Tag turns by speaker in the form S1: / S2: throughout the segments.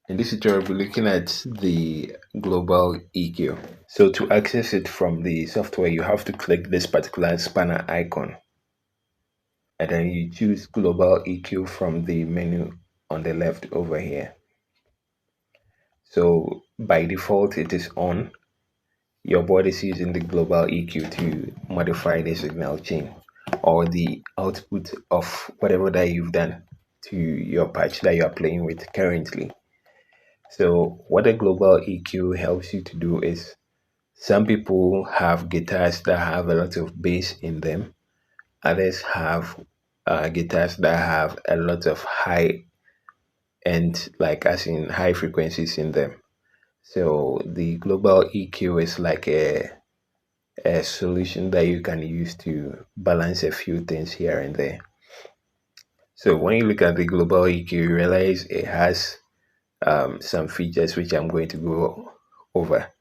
S1: In this tutorial, we'll be looking at the global EQ. So to access it from the software, you have to click this particular spanner icon. And then you choose global EQ from the menu on the left over here. So by default, it is on. Your board is using the global EQ to modify the signal chain or the output of whatever that you've done to your patch that you are playing with currently. So what a global EQ helps you to do is, some people have guitars that have a lot of bass in them. Others have guitars that have a lot of high end, like as in high frequencies in them. So the global EQ is like a solution that you can use to balance a few things here and there. So when you look at the global EQ, you realize it has some features which I'm going to go over.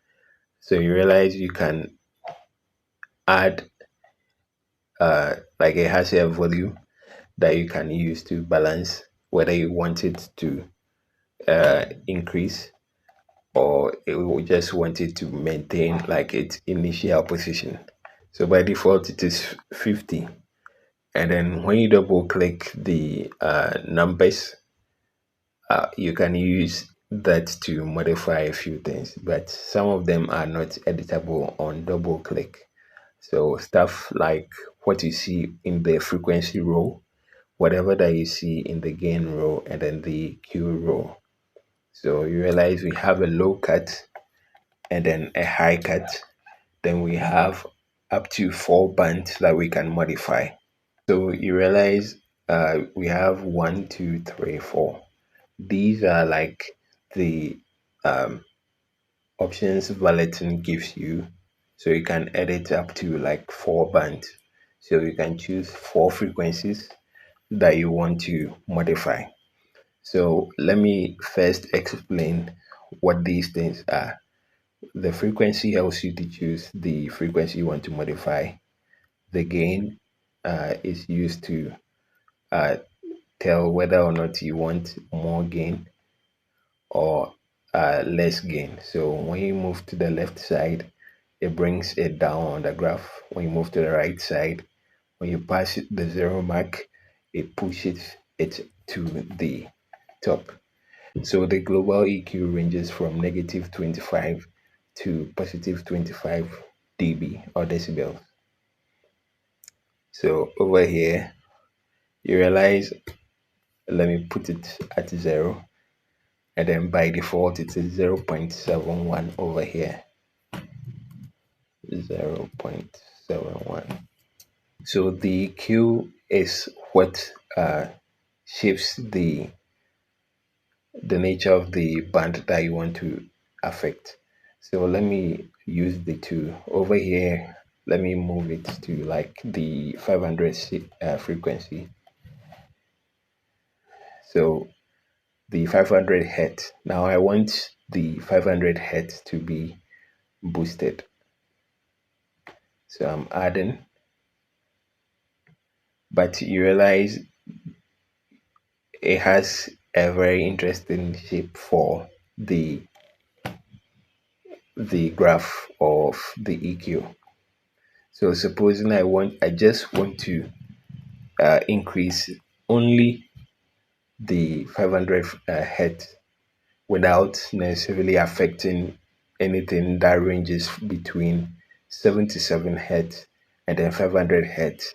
S1: So you realize you can add like it has a volume that you can use to balance whether you want it to increase or it will just want it to maintain like its initial position. So by default it is 50, and then when you double click the numbers, you can use that to modify a few things, but some of them are not editable on double click. So stuff like what you see in the frequency row, whatever that you see in the gain row, and then the Q row. So you realize we have a low cut and then a high cut. Then we have up to 4 bands that we can modify. So you realize we have 1, 2, 3, 4. These are like the options Valeton gives you. So you can edit up to like 4 bands. So you can choose 4 frequencies that you want to modify. So let me first explain what these things are. The frequency helps you to choose the frequency you want to modify. The gain is used to uh, tell whether or not you want more gain or less gain. So when you move to the left side, it brings it down on the graph. When you move to the right side, when you pass the 0 mark, it pushes it to the top. So the global EQ ranges from negative 25 to positive 25 dB or decibels. So over here, you realize, let me put it at 0, and then by default it is 0.71 over here. 0.71. So the Q is what shapes the nature of the band that you want to affect. So let me use the two over here. Let me move it to like the 500 frequency. So the 500 hertz. Now I want the 500 hertz to be boosted. So I'm adding, but you realize it has a very interesting shape for the graph of the EQ. So supposing I just want to increase only the 500 hertz without necessarily affecting anything that ranges between 77 hertz and then 500 hertz.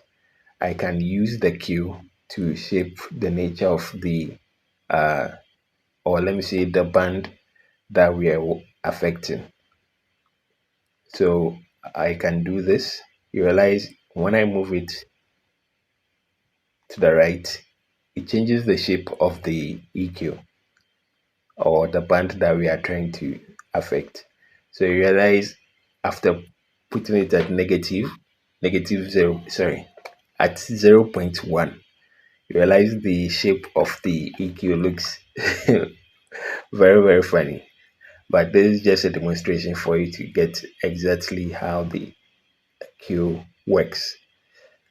S1: I can use the Q to shape the nature of the or let me say the band that we are affecting. So I can do this. You realize when I move it to the right, it changes the shape of the EQ or the band that we are trying to affect. So you realize after putting it at negative 0, sorry, at 0.1, you realize the shape of the EQ looks very, very funny. But this is just a demonstration for you to get exactly how the Q works.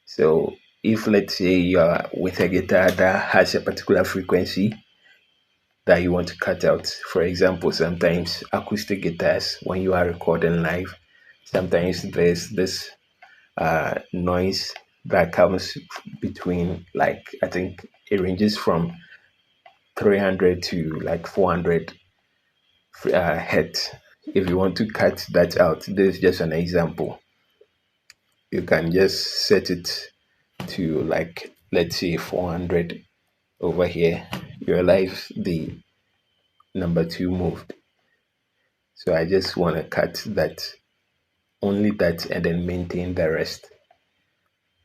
S1: So if let's say you are with a guitar that has a particular frequency that you want to cut out. For example, sometimes acoustic guitars, when you are recording live, sometimes there's this noise that comes between, like, I think it ranges from 300 to like 400 hertz. If you want to cut that out, this is just an example. You can just set it to, like, let's say 400 over here. You realize the number 2 moved. So I just want to cut that, only that, and then maintain the rest.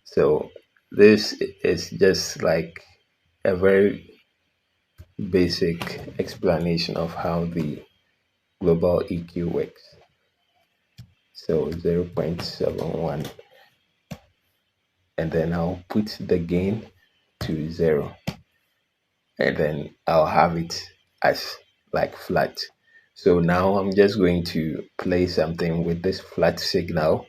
S1: So this is just like a very basic explanation of how the global EQ works. So 0.71, and then I'll put the gain to 0, and then I'll have it as like flat. So now I'm just going to play something with this flat signal,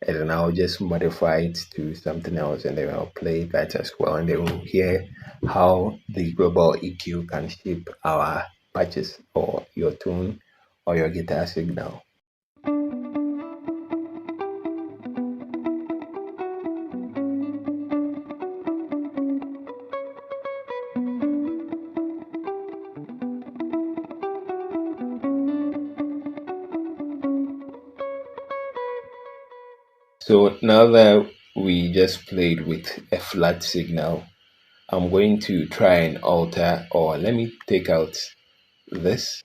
S1: and then I'll just modify it to something else, and then I'll play that as well, and then we'll hear how the global EQ can shape our patches or your tone or your guitar signal. So now that we just played with a flat signal, I'm going to try and alter, or let me take out this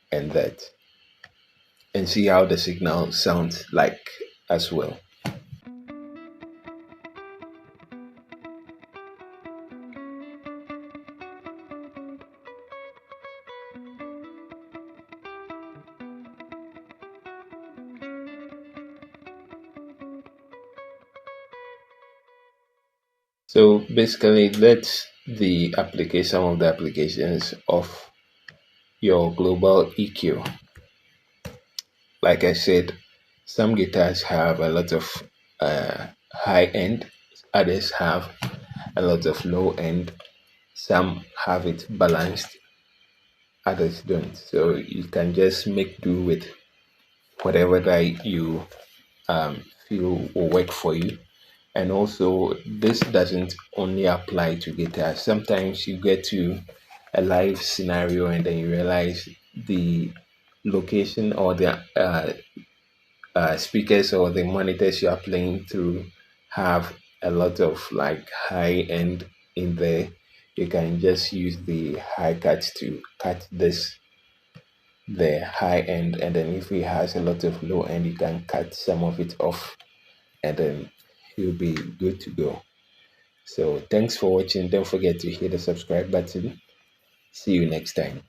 S1: and that, and see how the signal sounds like as well. So basically, that's the application, some of the applications of your global EQ. Like I said, some guitars have a lot of high end, others have a lot of low end, some have it balanced, others don't. So you can just make do with whatever that you feel will work for you. And also, this doesn't only apply to guitar. Sometimes you get to a live scenario and then you realize the location or the speakers or the monitors you are playing through have a lot of like high end in there. You can just use the high cut to cut this, the high end, and then if it has a lot of low end, you can cut some of it off, and then you'll be good to go. So thanks for watching. Don't forget to hit the subscribe button. See you next time.